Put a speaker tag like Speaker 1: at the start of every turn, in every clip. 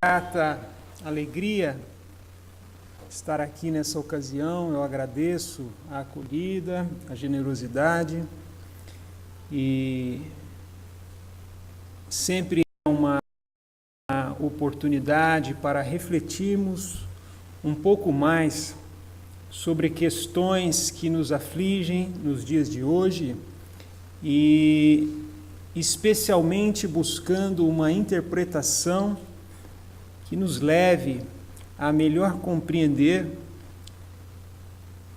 Speaker 1: grata alegria estar aqui nessa ocasião. Eu agradeço a acolhida, a generosidade, e sempre é uma oportunidade para refletirmos um pouco mais sobre questões que nos afligem nos dias de hoje e especialmente buscando uma interpretação que nos leve a melhor compreender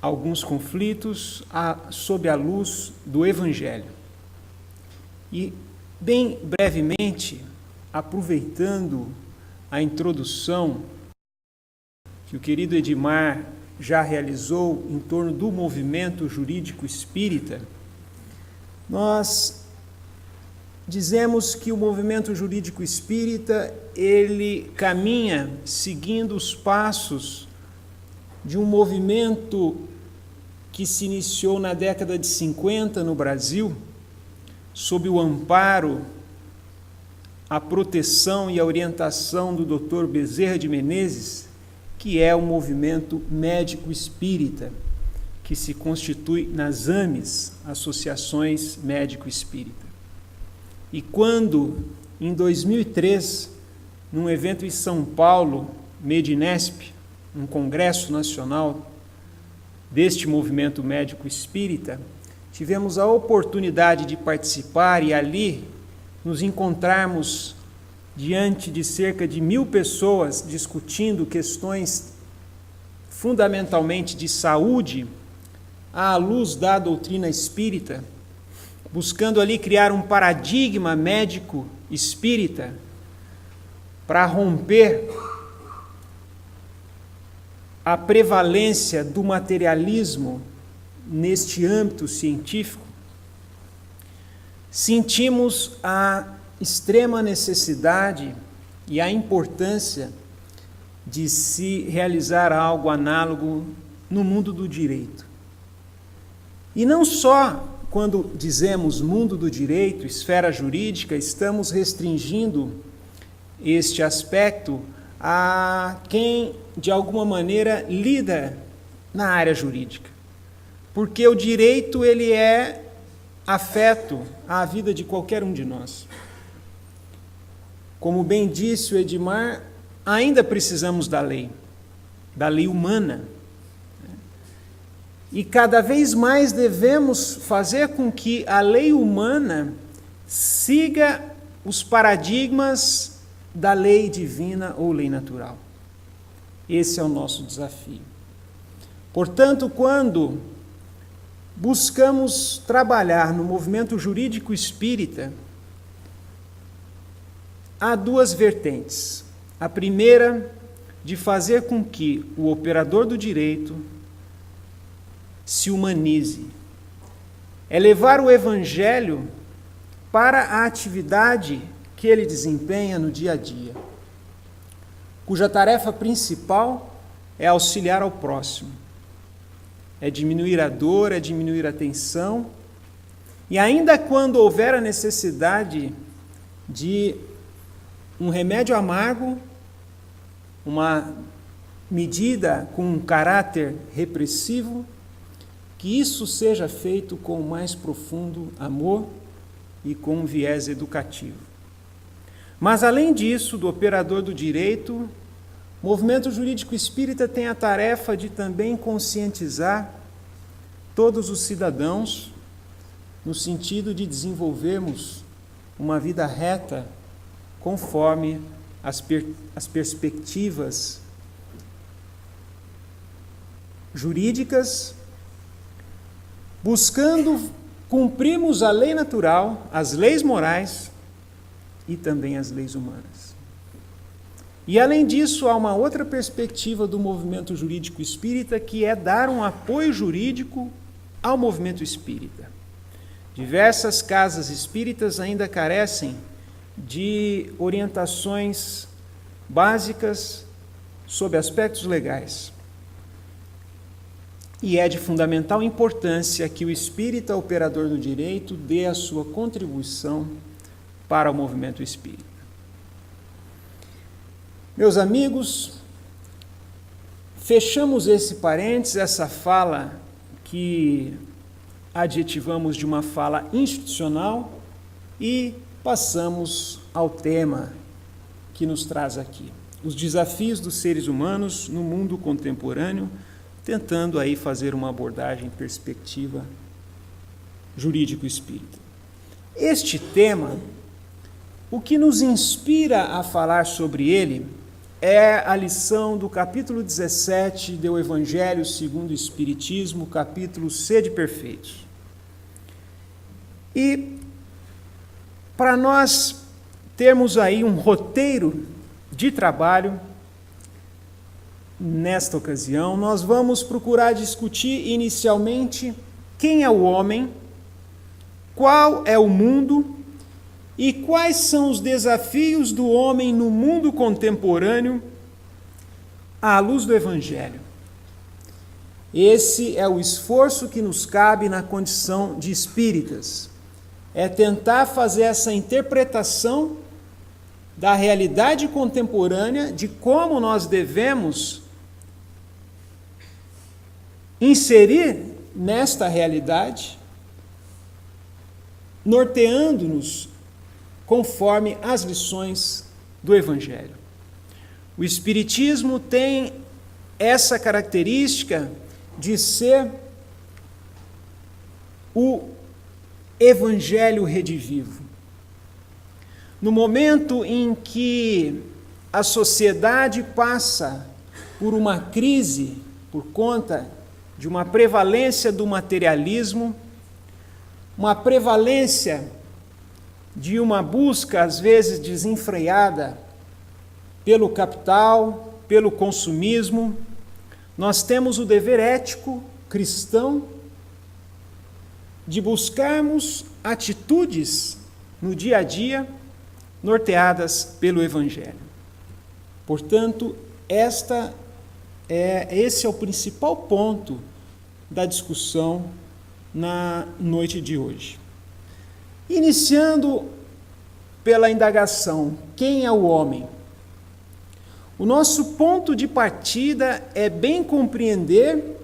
Speaker 1: alguns conflitos sob a luz do Evangelho. E, bem brevemente, aproveitando a introdução que o querido Edmar já realizou em torno do movimento jurídico espírita, nós dizemos que o movimento jurídico espírita, ele caminha seguindo os passos de um movimento que se iniciou na década de 50 no Brasil, sob o amparo, a proteção e a orientação do Dr. Bezerra de Menezes, que é o movimento médico espírita, que se constitui nas AMES, Associações Médico-Espírita. E quando, em 2003, num evento em São Paulo, Medinesp, um congresso nacional deste movimento médico espírita, tivemos a oportunidade de participar e ali nos encontrarmos diante de cerca de 1.000 pessoas discutindo questões fundamentalmente de saúde à luz da doutrina espírita, buscando ali criar um paradigma médico espírita para romper a prevalência do materialismo neste âmbito científico. Sentimos a extrema necessidade e a importância de se realizar algo análogo no mundo do direito. E não só quando dizemos mundo do direito, esfera jurídica, estamos restringindo este aspecto a quem, de alguma maneira, lida na área jurídica. Porque o direito, ele é afeto à vida de qualquer um de nós. Como bem disse o Edmar, ainda precisamos da lei humana. E cada vez mais devemos fazer com que a lei humana siga os paradigmas da lei divina ou lei natural. Esse é o nosso desafio. Portanto, quando buscamos trabalhar no movimento jurídico espírita, há duas vertentes. A primeira, de fazer com que o operador do direito se humanize. É levar o Evangelho para a atividade que ele desempenha no dia a dia, cuja tarefa principal é auxiliar ao próximo, é diminuir a dor, é diminuir a tensão, e ainda quando houver a necessidade de um remédio amargo, uma medida com um caráter repressivo, que isso seja feito com o mais profundo amor e com um viés educativo. Mas, além disso, do operador do direito, o movimento jurídico espírita tem a tarefa de também conscientizar todos os cidadãos no sentido de desenvolvermos uma vida reta conforme as perspectivas jurídicas, buscando cumprirmos a lei natural, as leis morais e também as leis humanas. E, além disso, há uma outra perspectiva do movimento jurídico espírita, que é dar um apoio jurídico ao movimento espírita. Diversas casas espíritas ainda carecem de orientações básicas sobre aspectos legais. E é de fundamental importância que o espírita operador do direito dê a sua contribuição para o movimento espírita. Meus amigos, fechamos esse parênteses, essa fala que adjetivamos de uma fala institucional e passamos ao tema que nos traz aqui. Os desafios dos seres humanos no mundo contemporâneo, tentando aí fazer uma abordagem perspectiva jurídico-espírita. Este tema, o que nos inspira a falar sobre ele é a lição do capítulo 17 do Evangelho segundo o Espiritismo, capítulo Sede Perfeitos. E para nós termos aí um roteiro de trabalho, nesta ocasião, nós vamos procurar discutir inicialmente quem é o homem, qual é o mundo e quais são os desafios do homem no mundo contemporâneo à luz do Evangelho. Esse é o esforço que nos cabe na condição de espíritas. É tentar fazer essa interpretação da realidade contemporânea, de como nós devemos inserir nesta realidade, norteando-nos conforme as lições do Evangelho. O Espiritismo tem essa característica de ser o Evangelho redivivo. No momento em que a sociedade passa por uma crise por conta de uma prevalência do materialismo, uma prevalência de uma busca, às vezes, desenfreada pelo capital, pelo consumismo, nós temos o dever ético cristão de buscarmos atitudes no dia a dia norteadas pelo Evangelho. Portanto, esse é o principal ponto da discussão na noite de hoje. Iniciando pela indagação, quem é o homem? O nosso ponto de partida é bem compreender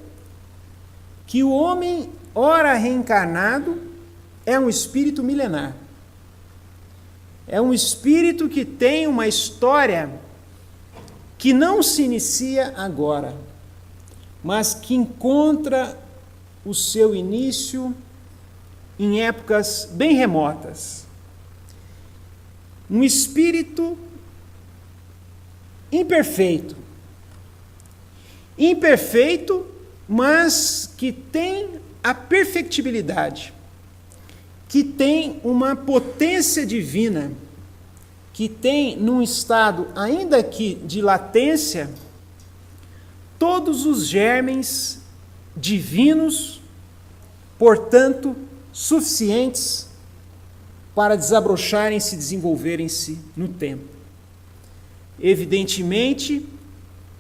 Speaker 1: que o homem, ora reencarnado, é um espírito milenar. É um espírito que tem uma história que não se inicia agora, mas que encontra o seu início em épocas bem remotas. Um espírito imperfeito, mas que tem a perfectibilidade, que tem uma potência divina, que tem, num estado ainda que de latência, todos os germens divinos, portanto, suficientes para desabrocharem-se e desenvolverem-se no tempo. Evidentemente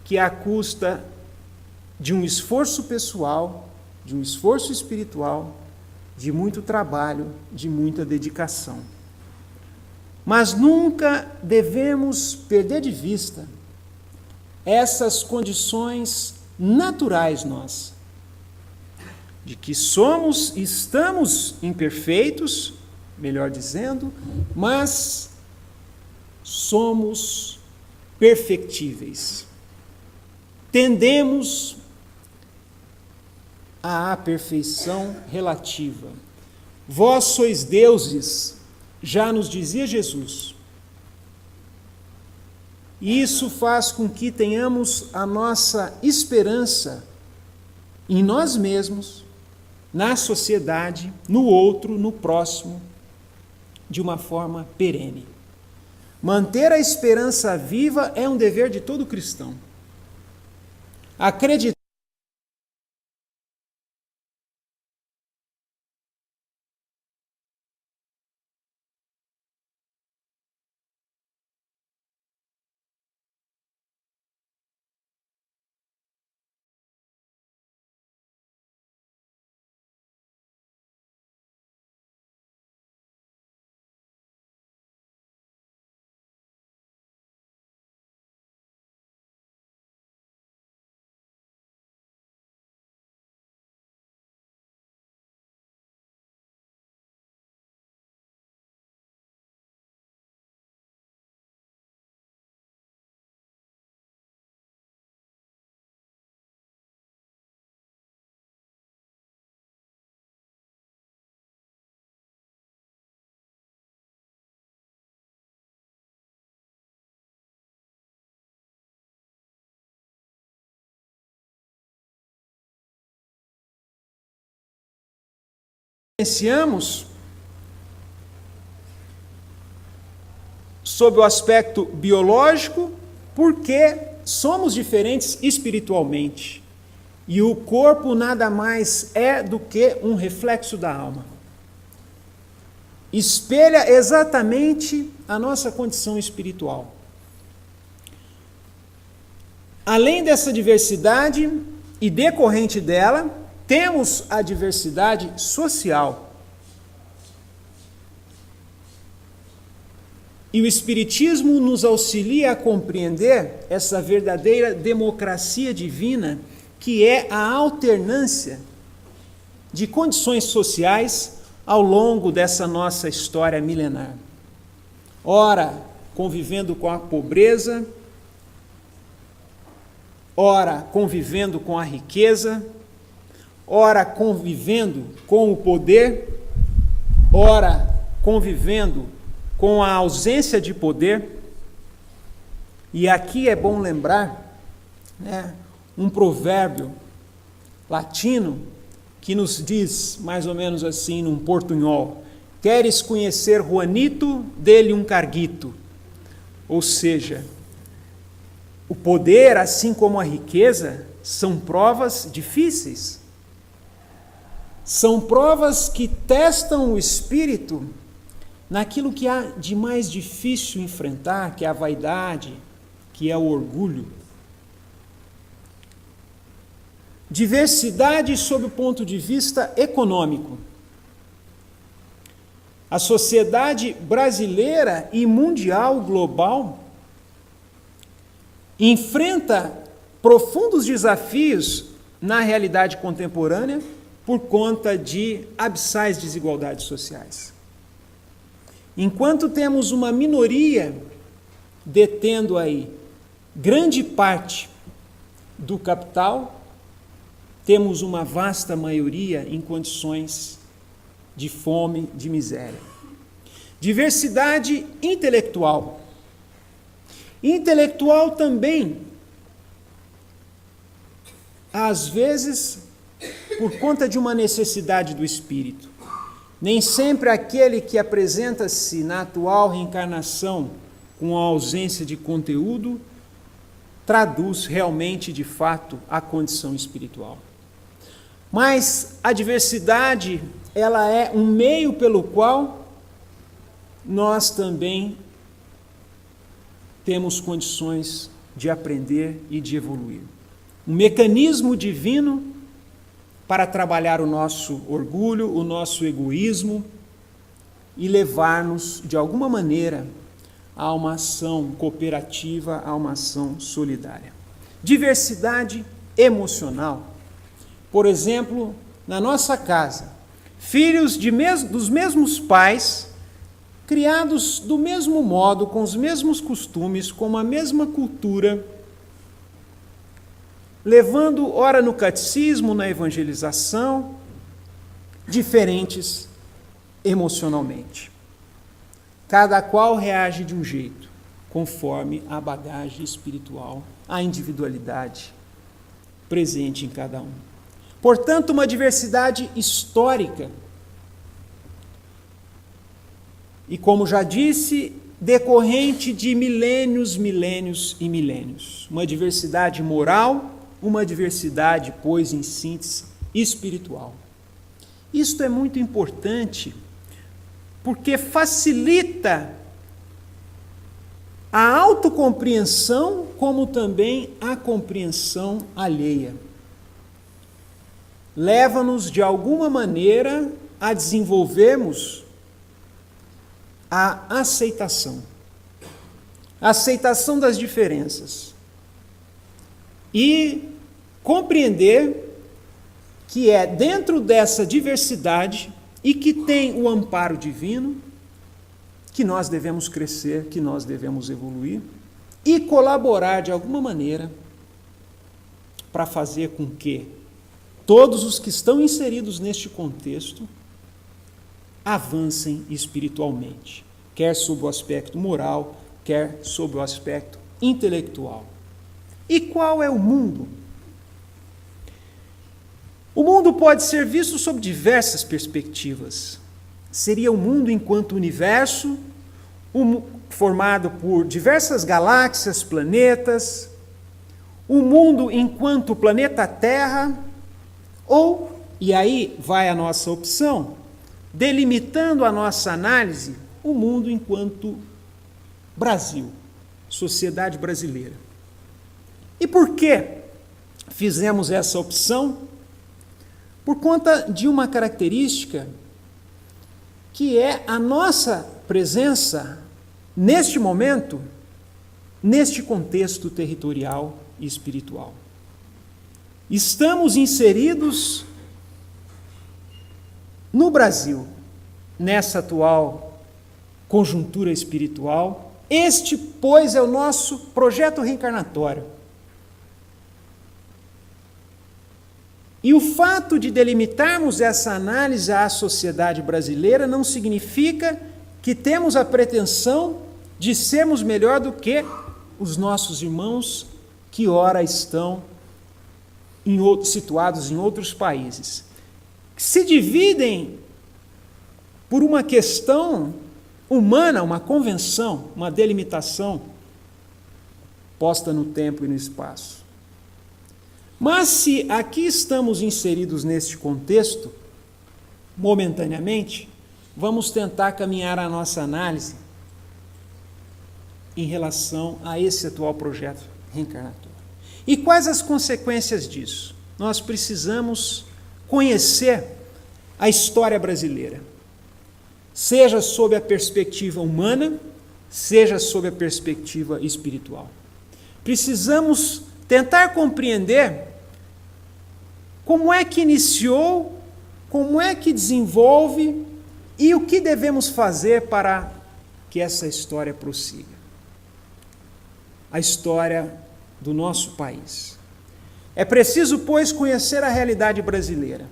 Speaker 1: que à custa de um esforço pessoal, de um esforço espiritual, de muito trabalho, de muita dedicação. Mas nunca devemos perder de vista essas condições naturais nossas, de que estamos imperfeitos, melhor dizendo, mas somos perfectíveis. Tendemos à perfeição relativa. Vós sois deuses, já nos dizia Jesus. E isso faz com que tenhamos a nossa esperança em nós mesmos, na sociedade, no outro, no próximo, de uma forma perene. Manter a esperança viva é um dever de todo cristão. Acreditar diferenciamos sob o aspecto biológico, porque somos diferentes espiritualmente. E o corpo nada mais é do que um reflexo da alma. Espelha exatamente a nossa condição espiritual. Além dessa diversidade e decorrente dela, temos a diversidade social. E o Espiritismo nos auxilia a compreender essa verdadeira democracia divina, que é a alternância de condições sociais ao longo dessa nossa história milenar. Ora, convivendo com a pobreza, ora, convivendo com a riqueza, ora, convivendo com o poder, ora, convivendo com a ausência de poder. E aqui é bom lembrar, um provérbio latino que nos diz, mais ou menos assim, num portunhol: queres conhecer Juanito, dê-lhe um carguito. Ou seja, o poder, assim como a riqueza, são provas difíceis. São provas que testam o espírito naquilo que há de mais difícil enfrentar, que é a vaidade, que é o orgulho. Diversidade sob o ponto de vista econômico. A sociedade brasileira e mundial, global, enfrenta profundos desafios na realidade contemporânea por conta de abissais desigualdades sociais. Enquanto temos uma minoria detendo aí grande parte do capital, temos uma vasta maioria em condições de fome, de miséria. Diversidade intelectual. Intelectual também, às vezes, por conta de uma necessidade do espírito. Nem sempre aquele que apresenta-se na atual reencarnação com a ausência de conteúdo traduz realmente, de fato, a condição espiritual. Mas a diversidade, ela é um meio pelo qual nós também temos condições de aprender e de evoluir. Um mecanismo divino para trabalhar o nosso orgulho, o nosso egoísmo e levar-nos, de alguma maneira, a uma ação cooperativa, a uma ação solidária. Diversidade emocional. Por exemplo, na nossa casa, filhos dos mesmos pais, criados do mesmo modo, com os mesmos costumes, com a mesma cultura, levando, ora no catecismo, na evangelização, diferentes emocionalmente. Cada qual reage de um jeito, conforme a bagagem espiritual, a individualidade presente em cada um. Portanto, uma diversidade histórica. E, como já disse, decorrente de milênios, milênios e milênios. Uma diversidade moral, uma diversidade, pois, em síntese, espiritual. Isto é muito importante, porque facilita a autocompreensão, como também a compreensão alheia. Leva-nos, de alguma maneira, a desenvolvermos a aceitação. A aceitação das diferenças. E compreender que é dentro dessa diversidade e que tem o amparo divino que nós devemos crescer, que nós devemos evoluir e colaborar de alguma maneira para fazer com que todos os que estão inseridos neste contexto avancem espiritualmente, quer sob o aspecto moral, quer sob o aspecto intelectual. E qual é o mundo? O mundo pode ser visto sob diversas perspectivas. Seria o mundo enquanto universo, formado por diversas galáxias, planetas, o mundo enquanto planeta Terra, ou, e aí vai a nossa opção, delimitando a nossa análise, o mundo enquanto Brasil, sociedade brasileira. E por que fizemos essa opção? Por conta de uma característica que é a nossa presença, neste momento, neste contexto territorial e espiritual. Estamos inseridos no Brasil, nessa atual conjuntura espiritual. Este, pois, é o nosso projeto reencarnatório. E o fato de delimitarmos essa análise à sociedade brasileira não significa que temos a pretensão de sermos melhor do que os nossos irmãos que ora estão situados em outros países. Se dividem por uma questão humana, uma convenção, uma delimitação posta no tempo e no espaço. Mas se aqui estamos inseridos neste contexto, momentaneamente, vamos tentar caminhar a nossa análise em relação a esse atual projeto reencarnatório. E quais as consequências disso? Nós precisamos conhecer a história brasileira, seja sob a perspectiva humana, seja sob a perspectiva espiritual. Precisamos tentar compreender como é que iniciou, como é que desenvolve e o que devemos fazer para que essa história prossiga. A história do nosso país. É preciso, pois, conhecer a realidade brasileira,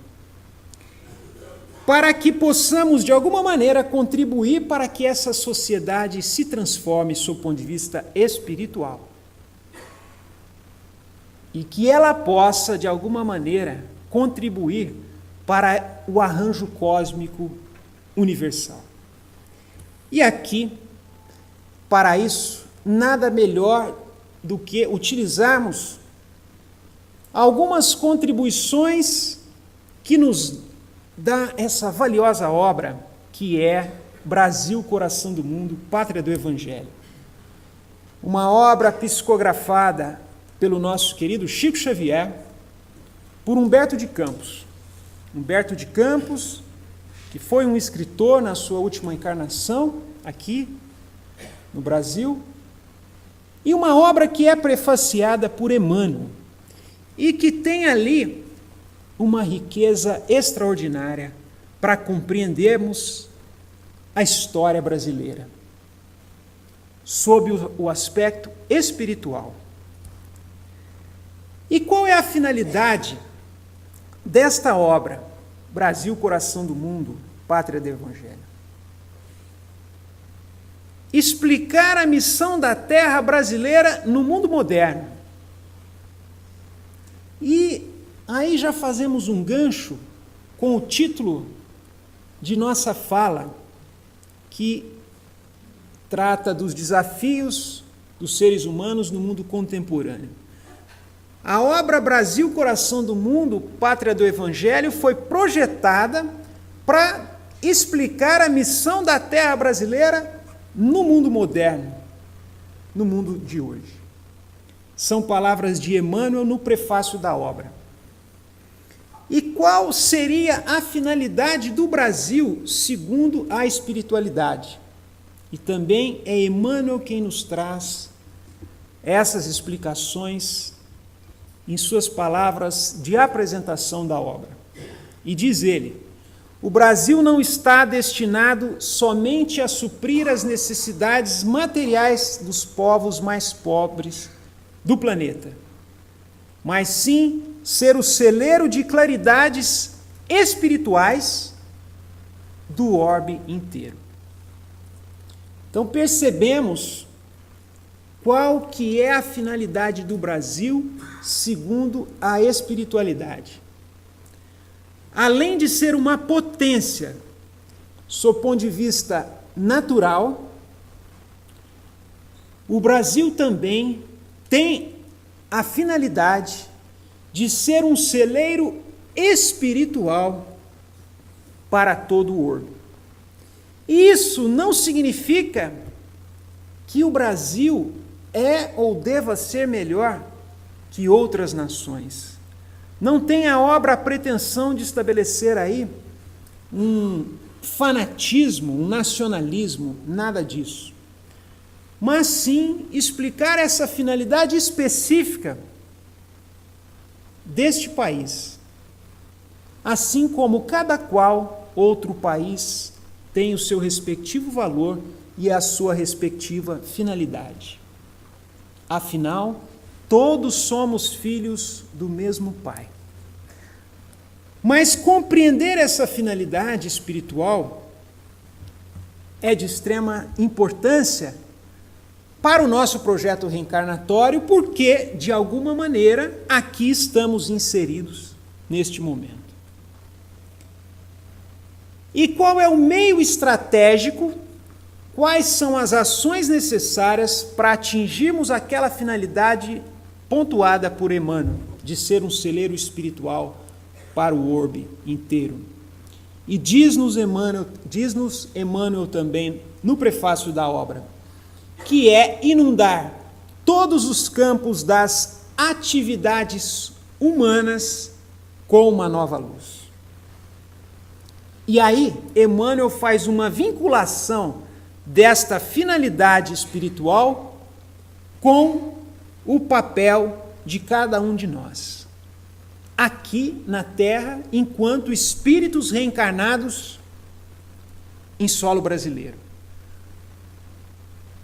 Speaker 1: para que possamos, de alguma maneira, contribuir para que essa sociedade se transforme sob o ponto de vista espiritual. E que ela possa, de alguma maneira, contribuir para o arranjo cósmico universal. E aqui, para isso, nada melhor do que utilizarmos algumas contribuições que nos dá essa valiosa obra que é Brasil, Coração do Mundo, Pátria do Evangelho. Uma obra psicografada pelo nosso querido Chico Xavier, por Humberto de Campos. Humberto de Campos, que foi um escritor na sua última encarnação, aqui no Brasil, e uma obra que é prefaciada por Emmanuel, e que tem ali uma riqueza extraordinária para compreendermos a história brasileira, sob o aspecto espiritual. E qual é a finalidade desta obra, Brasil, Coração do Mundo, Pátria do Evangelho? Explicar a missão da terra brasileira no mundo moderno. E aí já fazemos um gancho com o título de nossa fala, que trata dos desafios dos seres humanos no mundo contemporâneo. A obra Brasil, Coração do Mundo, Pátria do Evangelho foi projetada para explicar a missão da terra brasileira no mundo moderno, no mundo de hoje. São palavras de Emmanuel no prefácio da obra. E qual seria a finalidade do Brasil segundo a espiritualidade? E também é Emmanuel quem nos traz essas explicações em suas palavras de apresentação da obra. E diz ele: o Brasil não está destinado somente a suprir as necessidades materiais dos povos mais pobres do planeta, mas sim ser o celeiro de claridades espirituais do orbe inteiro. Então percebemos qual que é a finalidade do Brasil segundo a espiritualidade. além de ser uma potência, sob ponto de vista natural, o Brasil também tem a finalidade de ser um celeiro espiritual para todo o orbe. E isso não significa que o Brasil é ou deva ser melhor que outras nações. Não tem a obra a pretensão de estabelecer aí um fanatismo, um nacionalismo, nada disso. Mas sim explicar essa finalidade específica deste país. Assim como cada qual outro país tem o seu respectivo valor e a sua respectiva finalidade. Afinal, todos somos filhos do mesmo Pai. Mas compreender essa finalidade espiritual é de extrema importância para o nosso projeto reencarnatório, porque, de alguma maneira, aqui estamos inseridos neste momento. E qual é o meio estratégico? Quais são as ações necessárias para atingirmos aquela finalidade pontuada por Emmanuel, de ser um celeiro espiritual para o orbe inteiro? E diz-nos Emmanuel também, no prefácio da obra, que é inundar todos os campos das atividades humanas com uma nova luz. E aí, Emmanuel faz uma vinculação desta finalidade espiritual com o papel de cada um de nós, aqui na Terra, enquanto espíritos reencarnados em solo brasileiro.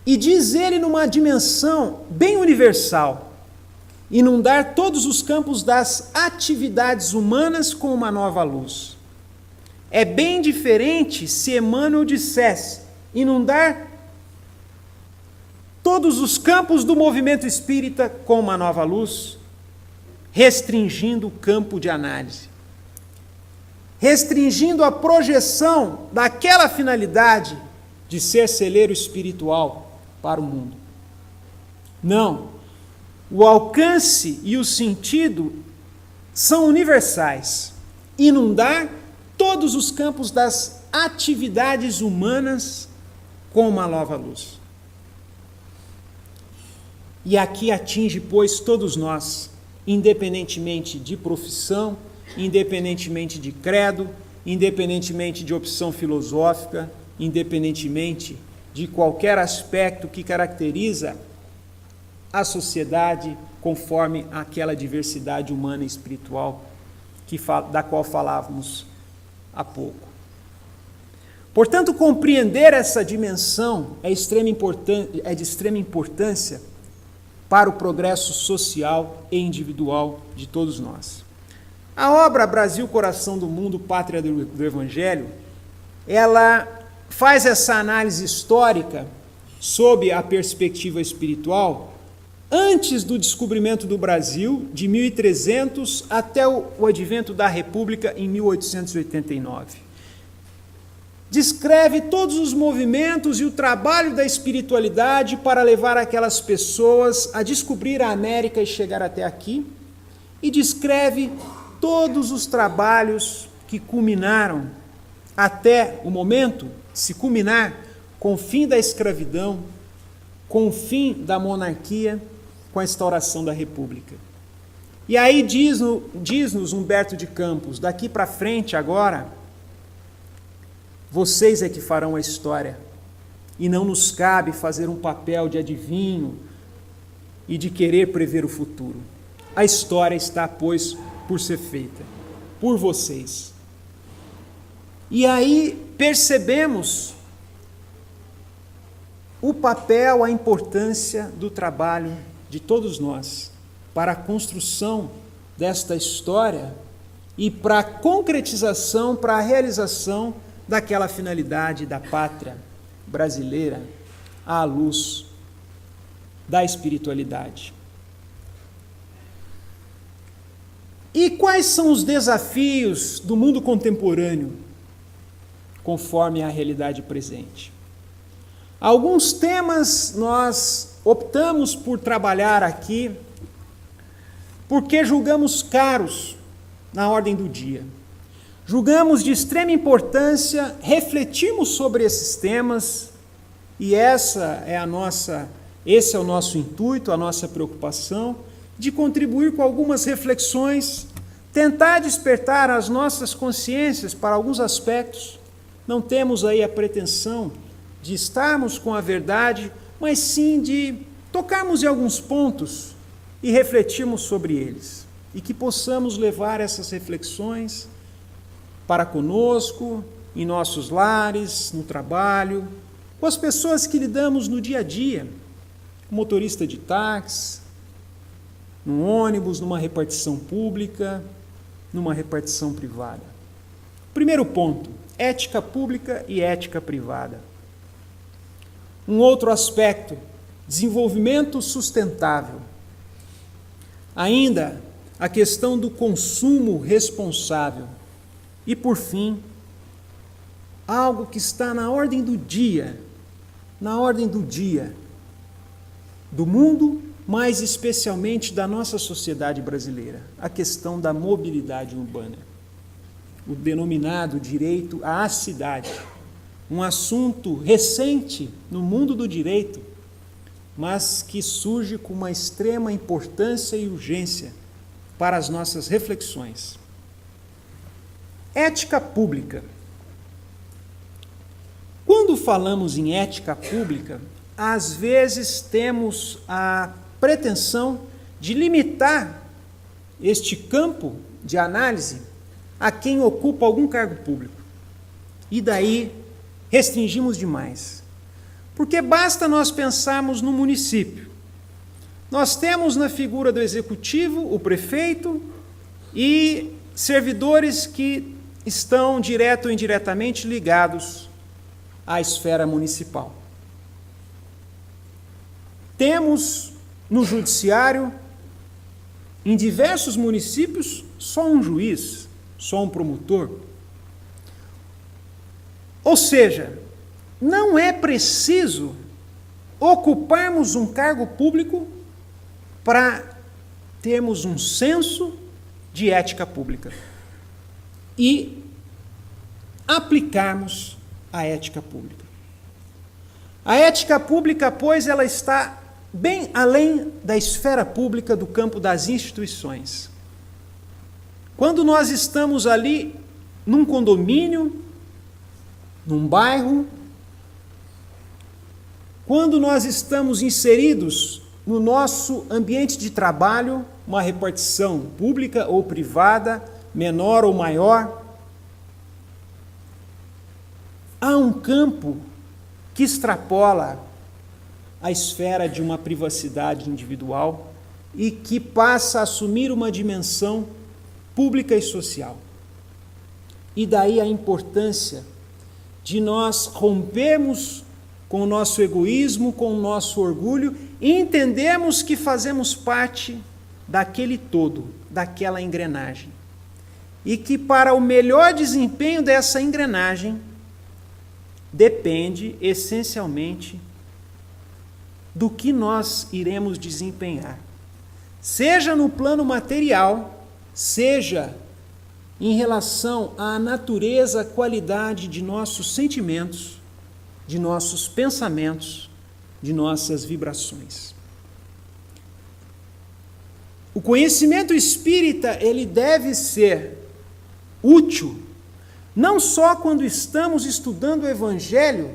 Speaker 1: E diz ele numa dimensão bem universal, inundar todos os campos das atividades humanas com uma nova luz. É bem diferente se Emmanuel dissesse inundar todos os campos do movimento espírita com uma nova luz, restringindo o campo de análise, restringindo a projeção daquela finalidade de ser celeiro espiritual para o mundo. Não, o alcance e o sentido são universais. Inundar todos os campos das atividades humanas com uma nova luz. E aqui atinge, pois, todos nós, independentemente de profissão, independentemente de credo, independentemente de opção filosófica, independentemente de qualquer aspecto que caracteriza a sociedade conforme aquela diversidade humana e espiritual da qual falávamos há pouco. Portanto, compreender essa dimensão é de extrema importância para o progresso social e individual de todos nós. A obra Brasil, Coração do Mundo, Pátria do Evangelho, ela faz essa análise histórica sob a perspectiva espiritual antes do descobrimento do Brasil, de 1300 até o advento da República em 1889. Descreve todos os movimentos e o trabalho da espiritualidade para levar aquelas pessoas a descobrir a América e chegar até aqui, e descreve todos os trabalhos que culminaram até o momento de se culminar com o fim da escravidão, com o fim da monarquia, com a instauração da República. E aí diz-nos Humberto de Campos, daqui para frente agora, vocês é que farão a história, e não nos cabe fazer um papel de adivinho e de querer prever o futuro. A história está, pois, por ser feita por vocês. E aí percebemos o papel, a importância do trabalho de todos nós para a construção desta história e para a concretização, para a realização daquela finalidade da pátria brasileira à luz da espiritualidade. E quais são os desafios do mundo contemporâneo, conforme a realidade presente? Alguns temas nós optamos por trabalhar aqui porque julgamos caros na ordem do dia. Julgamos de extrema importância refletirmos sobre esses temas e esse é o nosso intuito, a nossa preocupação, de contribuir com algumas reflexões, tentar despertar as nossas consciências para alguns aspectos. Não temos aí a pretensão de estarmos com a verdade, mas sim de tocarmos em alguns pontos e refletirmos sobre eles. E que possamos levar essas reflexões para conosco, em nossos lares, no trabalho, com as pessoas que lidamos no dia a dia, motorista de táxi, num ônibus, numa repartição pública, numa repartição privada. Primeiro ponto, ética pública e ética privada. Um outro aspecto, desenvolvimento sustentável. Ainda, a questão do consumo responsável. E, por fim, algo que está na ordem do dia do mundo, mais especialmente da nossa sociedade brasileira, a questão da mobilidade urbana, o denominado direito à cidade, um assunto recente no mundo do direito, mas que surge com uma extrema importância e urgência para as nossas reflexões. Ética pública. Quando falamos em ética pública, às vezes temos a pretensão de limitar este campo de análise a quem ocupa algum cargo público. E daí restringimos demais. Porque basta nós pensarmos no município. Nós temos na figura do executivo o prefeito e servidores que estão direto ou indiretamente ligados à esfera municipal. Temos no judiciário, em diversos municípios, só um juiz, só um promotor. Ou seja, não é preciso ocuparmos um cargo público para termos um senso de ética pública e aplicarmos a ética pública. A ética pública, pois, ela está bem além da esfera pública do campo das instituições. Quando nós estamos ali num condomínio, num bairro, quando nós estamos inseridos no nosso ambiente de trabalho, uma repartição pública ou privada, menor ou maior, há um campo que extrapola a esfera de uma privacidade individual e que passa a assumir uma dimensão pública e social. E daí a importância de nós rompermos com o nosso egoísmo, com o nosso orgulho e entendermos que fazemos parte daquele todo, daquela engrenagem. E que para o melhor desempenho dessa engrenagem depende essencialmente do que nós iremos desempenhar. Seja no plano material, seja em relação à natureza, qualidade de nossos sentimentos, de nossos pensamentos, de nossas vibrações. O conhecimento espírita, ele deve ser útil, não só quando estamos estudando o Evangelho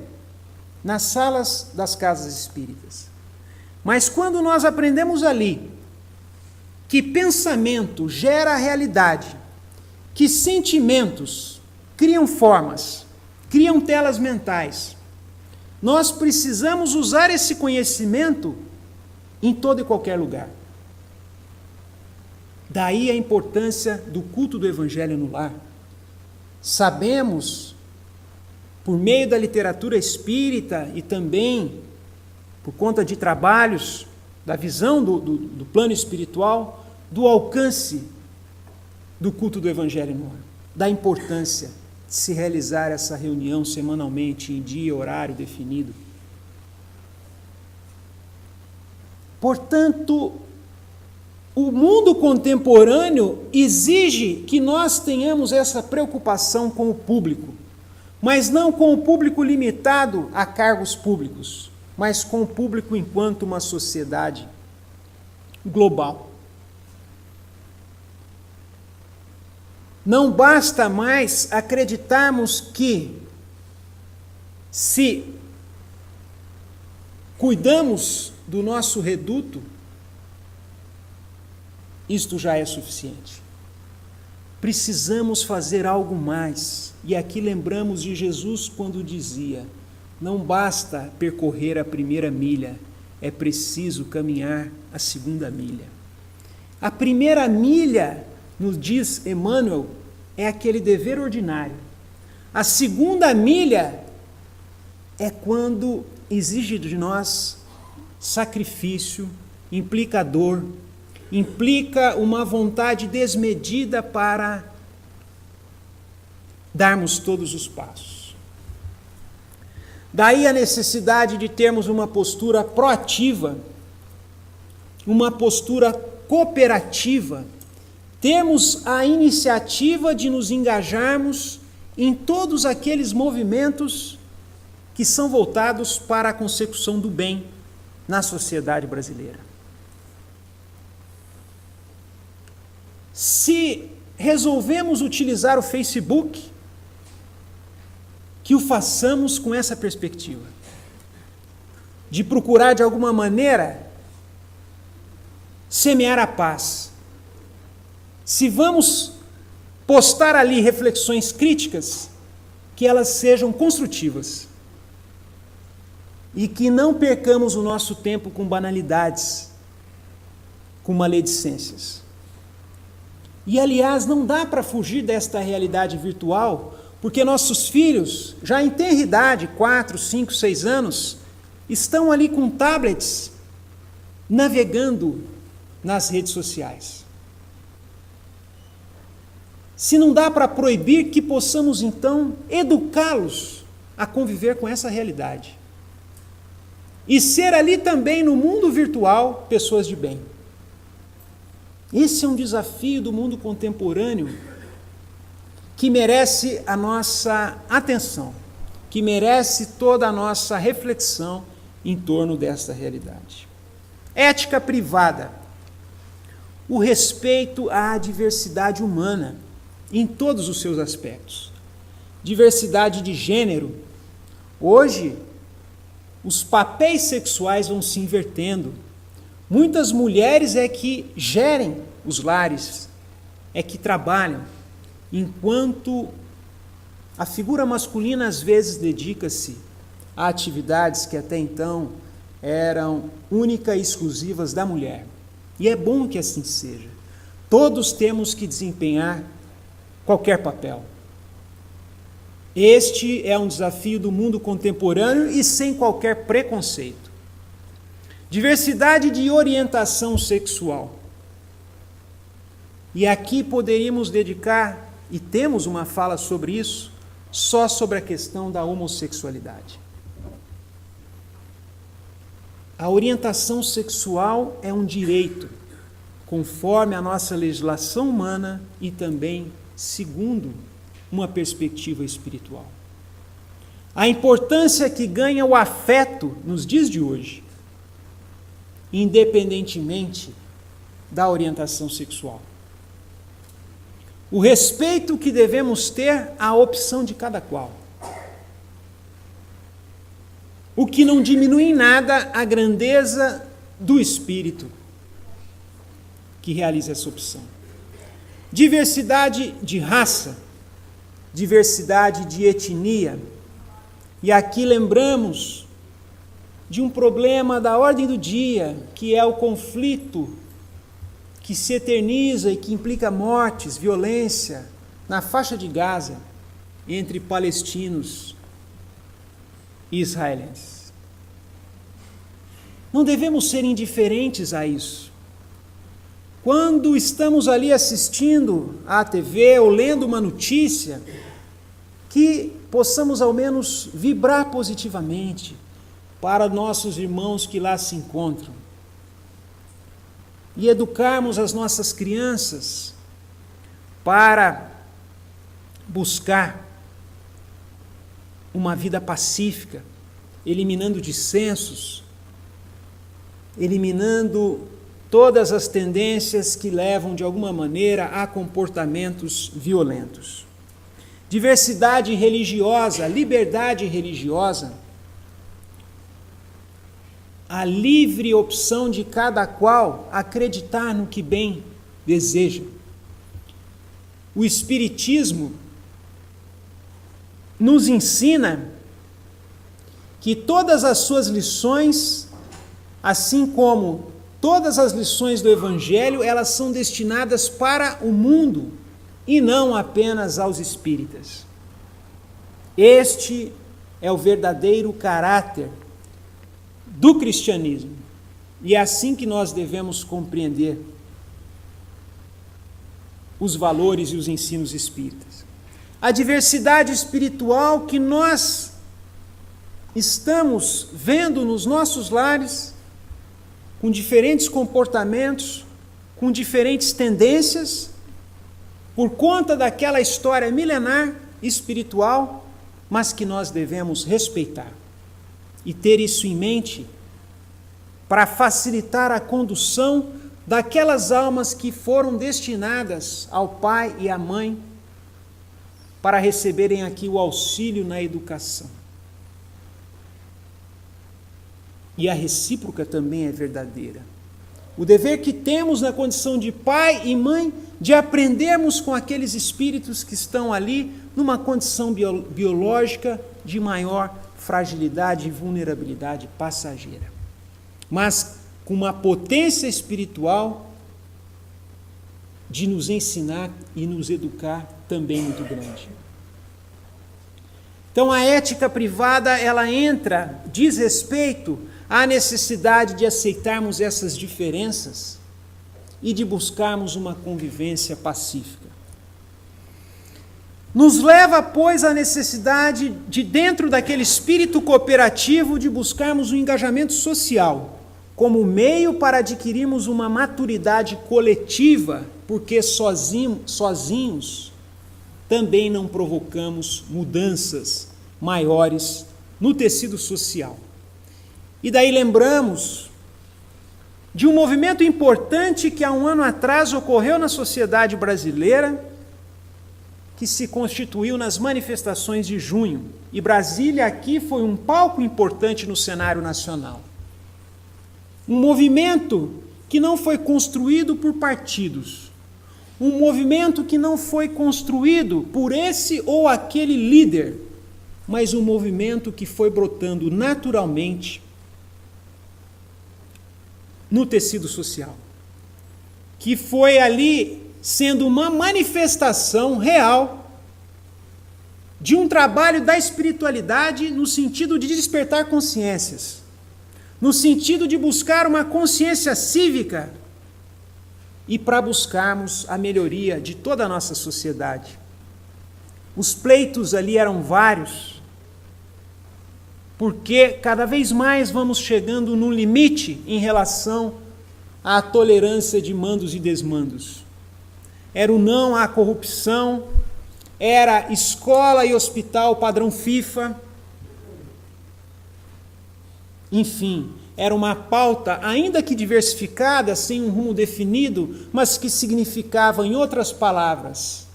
Speaker 1: nas salas das casas espíritas, mas quando nós aprendemos ali que pensamento gera realidade, que sentimentos criam formas, criam telas mentais. Nós precisamos usar esse conhecimento em todo e qualquer lugar. Daí a importância do culto do Evangelho no lar. Sabemos, por meio da literatura espírita e também por conta de trabalhos da visão do plano espiritual, do alcance do culto do Evangelho no ar, da importância de se realizar essa reunião semanalmente, em dia e horário definido. Portanto, o mundo contemporâneo exige que nós tenhamos essa preocupação com o público, mas não com o público limitado a cargos públicos, mas com o público enquanto uma sociedade global. Não basta mais acreditarmos que, se cuidamos do nosso reduto, isto já é suficiente. Precisamos fazer algo mais. E aqui lembramos de Jesus quando dizia: não basta percorrer a primeira milha, é preciso caminhar a segunda milha. A primeira milha, nos diz Emmanuel, é aquele dever ordinário. A segunda milha é quando exige de nós sacrifício, implica dor, implica uma vontade desmedida para darmos todos os passos. Daí a necessidade de termos uma postura proativa, uma postura cooperativa, temos a iniciativa de nos engajarmos em todos aqueles movimentos que são voltados para a consecução do bem na sociedade brasileira. Se resolvemos utilizar o Facebook, que o façamos com essa perspectiva, de procurar de alguma maneira semear a paz. Se vamos postar ali reflexões críticas, que elas sejam construtivas e que não percamos o nosso tempo com banalidades, com maledicências. E, aliás, não dá para fugir desta realidade virtual, porque nossos filhos, já em tenra idade, 4, 5, 6 anos, estão ali com tablets, navegando nas redes sociais. Se não dá para proibir, que possamos, então, educá-los a conviver com essa realidade. E ser ali também, no mundo virtual, pessoas de bem. Esse é um desafio do mundo contemporâneo que merece a nossa atenção, que merece toda a nossa reflexão em torno desta realidade. Ética privada. O respeito à diversidade humana, em todos os seus aspectos. Diversidade de gênero. Hoje, os papéis sexuais vão se invertendo. Muitas mulheres é que gerem os lares, é que trabalham, enquanto a figura masculina às vezes dedica-se a atividades que até então eram únicas e exclusivas da mulher. E é bom que assim seja. Todos temos que desempenhar qualquer papel. Este é um desafio do mundo contemporâneo e sem qualquer preconceito. Diversidade de orientação sexual. E aqui poderíamos dedicar, e temos uma fala sobre isso, só sobre a questão da homossexualidade. A orientação sexual é um direito, conforme a nossa legislação humana e também segundo uma perspectiva espiritual. A importância que ganha o afeto nos dias de hoje, independentemente da orientação sexual. O respeito que devemos ter à opção de cada qual. O que não diminui em nada a grandeza do espírito que realiza essa opção. Diversidade de raça, diversidade de etnia. E aqui lembramos de um problema da ordem do dia, que é o conflito que se eterniza e que implica mortes, violência na faixa de Gaza entre palestinos e israelenses. Não devemos ser indiferentes a isso. quando estamos ali assistindo à TV ou lendo uma notícia, que possamos ao menos vibrar positivamente para nossos irmãos que lá se encontram e educarmos as nossas crianças para buscar uma vida pacífica, eliminando dissensos, eliminando todas as tendências que levam, de alguma maneira, a comportamentos violentos. Diversidade religiosa, liberdade religiosa, a livre opção de cada qual acreditar no que bem deseja. O Espiritismo nos ensina que todas as suas lições, assim como todas as lições do Evangelho, elas são destinadas para o mundo e não apenas aos espíritas. Este é o verdadeiro caráter do cristianismo, e é assim que nós devemos compreender os valores e os ensinos espíritas. A diversidade espiritual que nós estamos vendo nos nossos lares, com diferentes comportamentos, com diferentes tendências, por conta daquela história milenar espiritual, mas que nós devemos respeitar e ter isso em mente para facilitar a condução daquelas almas que foram destinadas ao pai e à mãe para receberem aqui o auxílio na educação. E a recíproca também é verdadeira. O dever que temos na condição de pai e mãe de aprendermos com aqueles espíritos que estão ali numa condição biológica de maior fragilidade e vulnerabilidade passageira, mas com uma potência espiritual de nos ensinar e nos educar também muito grande. Então a ética privada, ela diz respeito à necessidade de aceitarmos essas diferenças e de buscarmos uma convivência pacífica. Nos leva, pois, à necessidade de, dentro daquele espírito cooperativo, de buscarmos um engajamento social como meio para adquirirmos uma maturidade coletiva, porque sozinhos também não provocamos mudanças maiores no tecido social. E daí lembramos de um movimento importante que há um ano atrás ocorreu na sociedade brasileira, que se constituiu nas manifestações de junho. E Brasília aqui foi um palco importante no cenário nacional. Um movimento que não foi construído por partidos. Um movimento que não foi construído por esse ou aquele líder, mas um movimento que foi brotando naturalmente no tecido social. Que foi ali sendo uma manifestação real de um trabalho da espiritualidade no sentido de despertar consciências, no sentido de buscar uma consciência cívica e para buscarmos a melhoria de toda a nossa sociedade. Os pleitos ali eram vários, porque cada vez mais vamos chegando no limite em relação à tolerância de mandos e desmandos. Era o não à corrupção, era escola e hospital padrão FIFA. Enfim, era uma pauta, ainda que diversificada, sem um rumo definido, mas que significava, em outras palavras,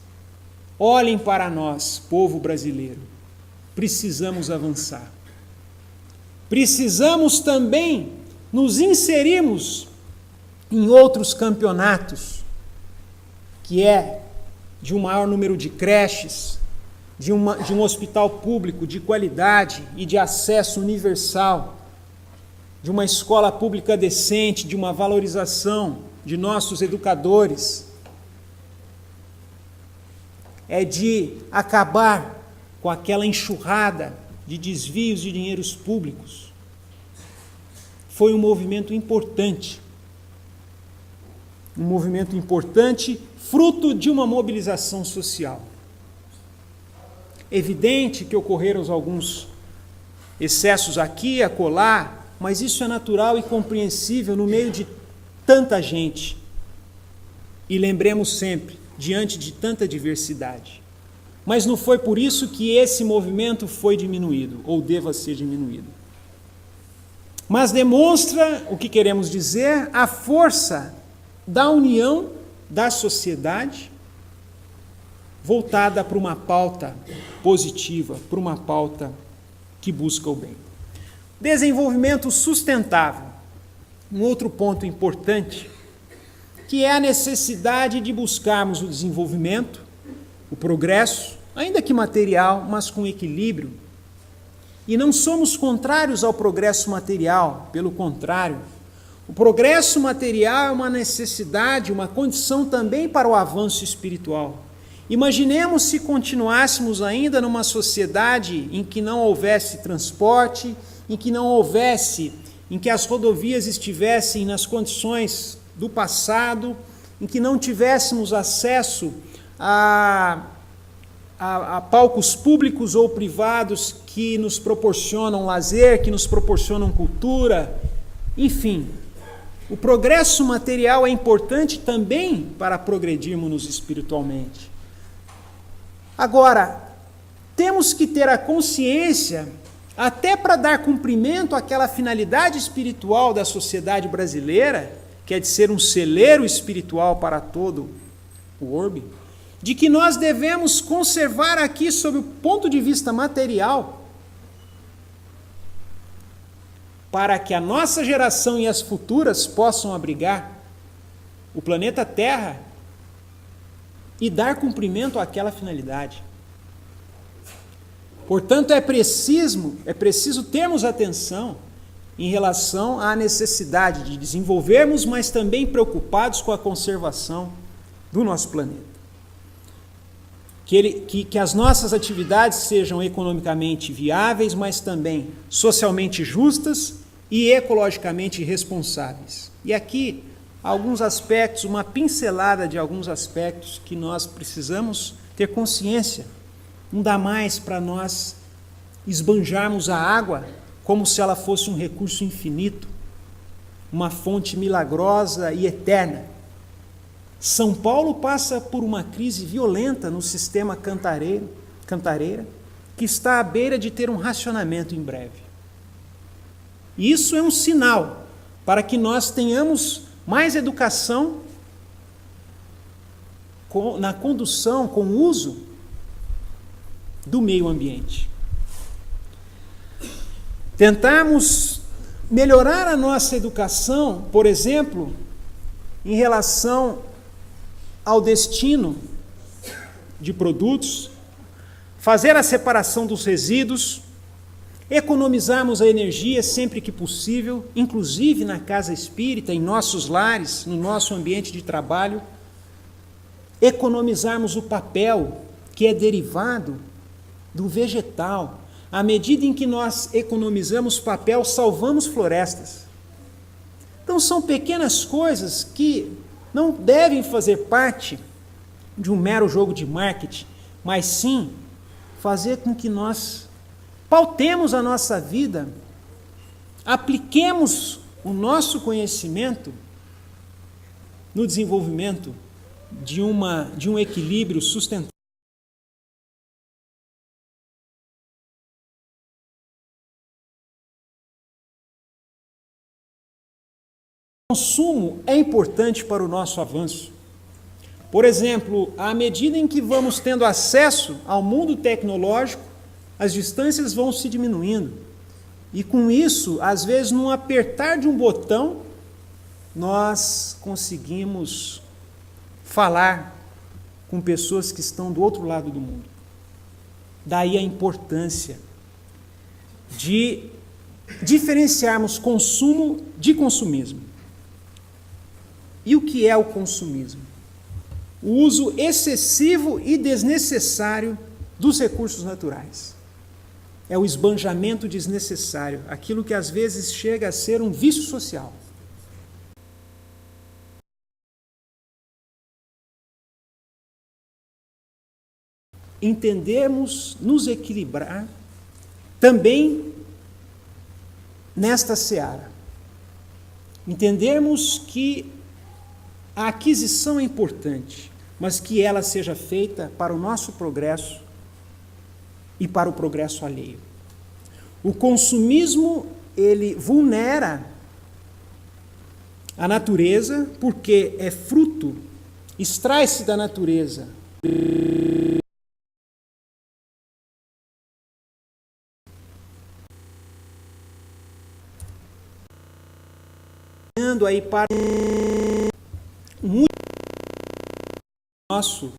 Speaker 1: olhem para nós, povo brasileiro, precisamos avançar. Precisamos também nos inserirmos em outros campeonatos, que é de um maior número de creches, de um hospital público de qualidade e de acesso universal, de uma escola pública decente, de uma valorização de nossos educadores. É de acabar com aquela enxurrada de desvios de dinheiros públicos. Foi um movimento importante. um movimento importante, fruto de uma mobilização social. Evidente que ocorreram alguns excessos aqui e acolá, mas isso é natural e compreensível no meio de tanta gente. E lembremos sempre, diante de tanta diversidade. Mas não foi por isso que esse movimento foi diminuído, ou deva ser diminuído. Mas demonstra o que queremos dizer, a força da união da sociedade voltada para uma pauta positiva, para uma pauta que busca o bem. Desenvolvimento sustentável. Um outro ponto importante, que é a necessidade de buscarmos o desenvolvimento, o progresso, ainda que material, mas com equilíbrio. E não somos contrários ao progresso material, pelo contrário. O progresso material é uma necessidade, uma condição também para o avanço espiritual. Imaginemos se continuássemos ainda numa sociedade em que não houvesse transporte, em que as rodovias estivessem nas condições do passado, em que não tivéssemos acesso a palcos públicos ou privados que nos proporcionam lazer, que nos proporcionam cultura, enfim. O progresso material é importante também para progredirmos espiritualmente. Agora, temos que ter a consciência, até para dar cumprimento àquela finalidade espiritual da sociedade brasileira, que é de ser um celeiro espiritual para todo o orbe, de que nós devemos conservar aqui, sob o ponto de vista material, para que a nossa geração e as futuras possam abrigar o planeta Terra e dar cumprimento àquela finalidade. Portanto, é preciso termos atenção em relação à necessidade de desenvolvermos, mas também preocupados com a conservação do nosso planeta. Que as nossas atividades sejam economicamente viáveis, mas também socialmente justas e ecologicamente responsáveis. E aqui, alguns aspectos, uma pincelada de alguns aspectos que nós precisamos ter consciência. Não dá mais para nós esbanjarmos a água como se ela fosse um recurso infinito, uma fonte milagrosa e eterna. São Paulo passa por uma crise violenta no sistema cantareira, que está à beira de ter um racionamento em breve. E isso é um sinal para que nós tenhamos mais educação na condução, com o uso do meio ambiente. Tentarmos melhorar a nossa educação, por exemplo, em relação ao destino de produtos, fazer a separação dos resíduos, economizarmos a energia sempre que possível, inclusive na casa espírita, em nossos lares, no nosso ambiente de trabalho, economizarmos o papel que é derivado do vegetal. À medida em que nós economizamos papel, salvamos florestas. Então são pequenas coisas que não devem fazer parte de um mero jogo de marketing, mas sim fazer com que nós pautemos a nossa vida, apliquemos o nosso conhecimento no desenvolvimento de um equilíbrio sustentável. O consumo é importante para o nosso avanço. Por exemplo, à medida em que vamos tendo acesso ao mundo tecnológico, as distâncias vão se diminuindo. E com isso, às vezes, num apertar de um botão, nós conseguimos falar com pessoas que estão do outro lado do mundo. Daí a importância de diferenciarmos consumo de consumismo. E o que é o consumismo? O uso excessivo e desnecessário dos recursos naturais. É o esbanjamento desnecessário, aquilo que às vezes chega a ser um vício social. entendermos nos equilibrar também nesta seara. Entendermos que a aquisição é importante, mas que ela seja feita para o nosso progresso e para o progresso alheio. O consumismo, ele vulnera a natureza, porque é fruto, extrai-se da natureza aí para muito nosso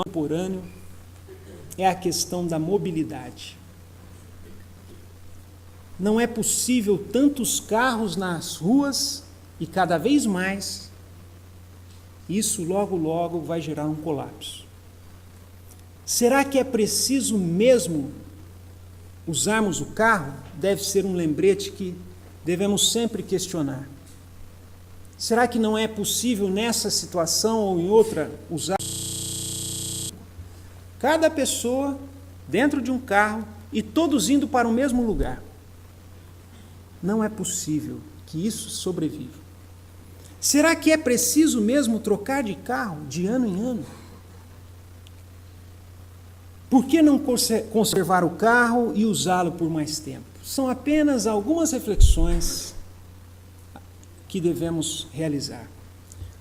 Speaker 1: contemporâneo é a questão da mobilidade. Não é possível tantos carros nas ruas e cada vez mais isso logo logo vai gerar um colapso. Será que é preciso mesmo usarmos o carro? Deve ser um lembrete que devemos sempre questionar. Será que não é possível nessa situação ou em outra usar cada pessoa dentro de um carro e todos indo para o mesmo lugar? Não é possível que isso sobreviva. Será que é preciso mesmo trocar de carro de ano em ano? Por que não conservar o carro e usá-lo por mais tempo? São apenas algumas reflexões que devemos realizar.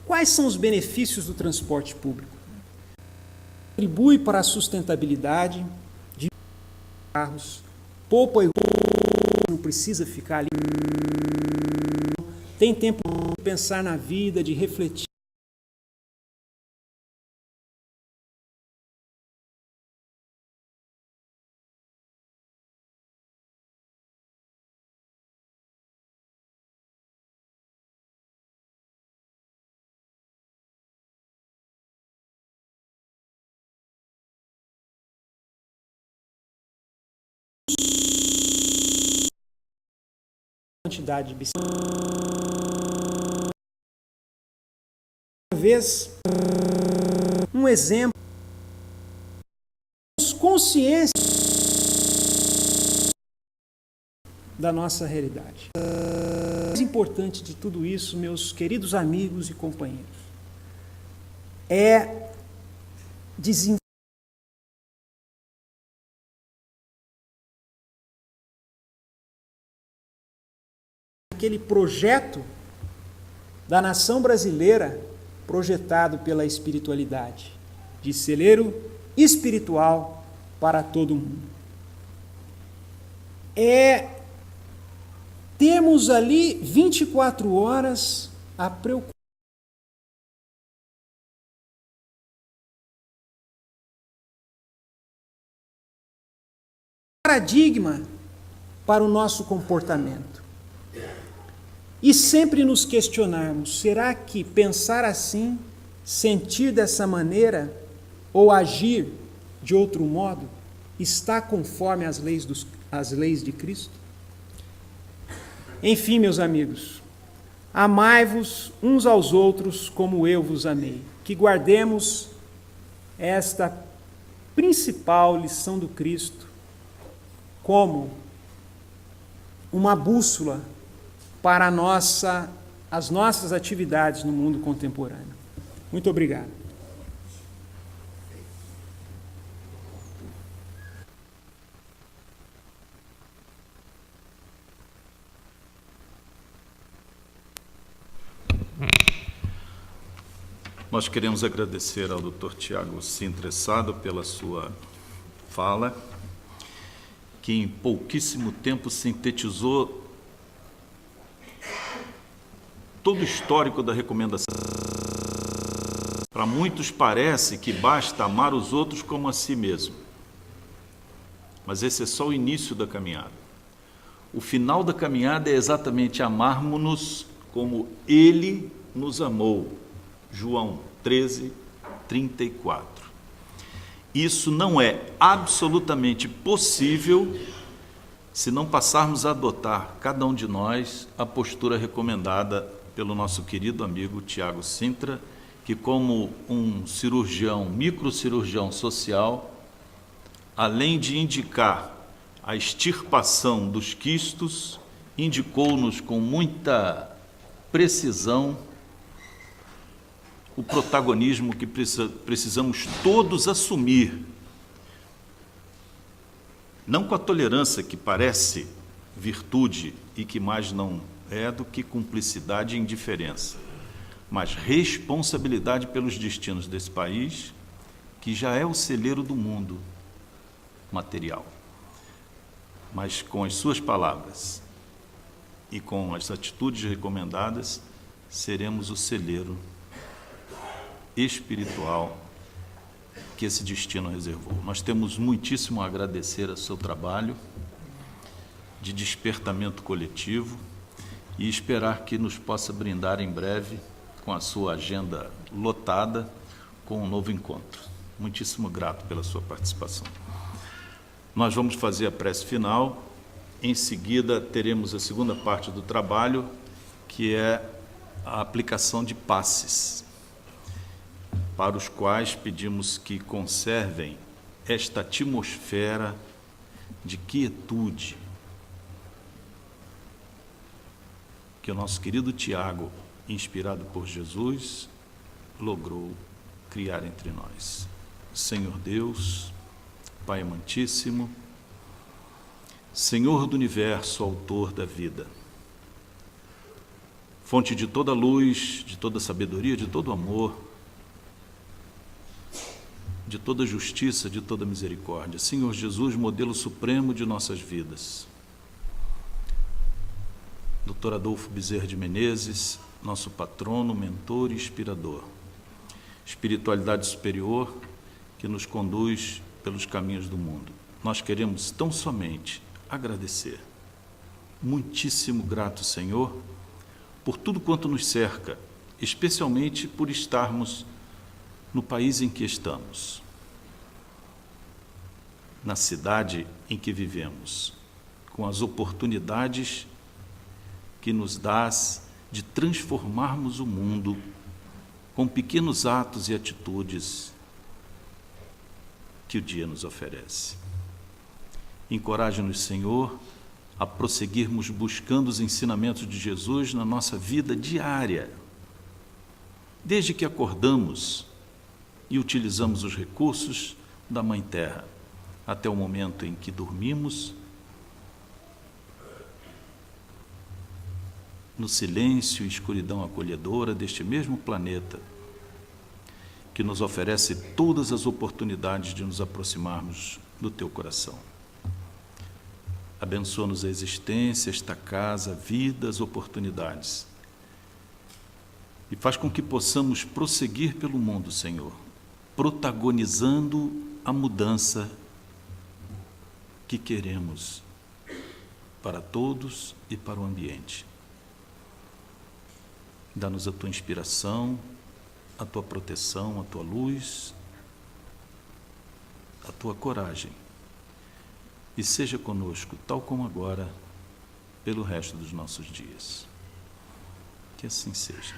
Speaker 1: Quais são os benefícios do transporte público? Contribui para a sustentabilidade de carros, poupa e não precisa ficar ali. Tem tempo de pensar na vida, de refletir. Quantidade de bicicletas. Uma vez, um exemplo, consciência da nossa realidade. O mais importante de tudo isso, meus queridos amigos e companheiros, é desenvolver aquele projeto da nação brasileira projetado pela espiritualidade, de celeiro espiritual para todo mundo. Temos ali 24 horas a preocupar. Paradigma para o nosso comportamento. E sempre nos questionarmos, será que pensar assim, sentir dessa maneira ou agir de outro modo está conforme as leis de Cristo? Enfim, meus amigos, amai-vos uns aos outros como eu vos amei. Que guardemos esta principal lição do Cristo como uma bússola para as nossas atividades no mundo contemporâneo. Muito obrigado.
Speaker 2: Nós queremos agradecer ao Dr. Tiago Sintra Sado pela sua fala, que em pouquíssimo tempo sintetizou todo o histórico da recomendação. Para muitos parece que basta amar os outros como a si mesmo. Mas esse é só o início da caminhada. O final da caminhada é exatamente amarmos-nos como Ele nos amou. João 13, 34. Isso não é absolutamente possível se não passarmos a adotar, cada um de nós, a postura recomendada pelo nosso querido amigo Tiago Sintra que, como um cirurgião, microcirurgião social, além de indicar a extirpação dos quistos, indicou-nos com muita precisão o protagonismo que precisamos todos assumir, não com a tolerância que parece virtude e que mais não é do que cumplicidade e indiferença, mas responsabilidade pelos destinos desse país, que já é o celeiro do mundo material. Mas com as suas palavras e com as atitudes recomendadas, seremos o celeiro espiritual que esse destino reservou. Nós temos muitíssimo a agradecer ao seu trabalho de despertamento coletivo e esperar que nos possa brindar em breve, com a sua agenda lotada, com um novo encontro. Muitíssimo grato pela sua participação. Nós vamos fazer a prece final, em seguida teremos a segunda parte do trabalho, que é a aplicação de passes, para os quais pedimos que conservem esta atmosfera de quietude que o nosso querido Tiago, inspirado por Jesus, logrou criar entre nós. Senhor Deus, Pai amantíssimo, Senhor do universo, autor da vida, fonte de toda luz, de toda sabedoria, de todo amor, de toda justiça, de toda misericórdia. Senhor Jesus, modelo supremo de nossas vidas. Dr. Adolfo Bezerra de Menezes, nosso patrono, mentor e inspirador. Espiritualidade superior que nos conduz pelos caminhos do mundo. Nós queremos tão somente agradecer. Muitíssimo grato, Senhor, por tudo quanto nos cerca, especialmente por estarmos no país em que estamos, na cidade em que vivemos, com as oportunidades que nos dás de transformarmos o mundo com pequenos atos e atitudes que o dia nos oferece. Encoraje-nos, Senhor, a prosseguirmos buscando os ensinamentos de Jesus na nossa vida diária, desde que acordamos e utilizamos os recursos da Mãe Terra, até o momento em que dormimos, no silêncio e escuridão acolhedora deste mesmo planeta, que nos oferece todas as oportunidades de nos aproximarmos do Teu coração. Abençoa-nos a existência, esta casa, a vida, as oportunidades. E faz com que possamos prosseguir pelo mundo, Senhor, protagonizando a mudança que queremos para todos e para o ambiente. Dá-nos a Tua inspiração, a Tua proteção, a Tua luz, a Tua coragem. E seja conosco, tal como agora, pelo resto dos nossos dias. Que assim seja.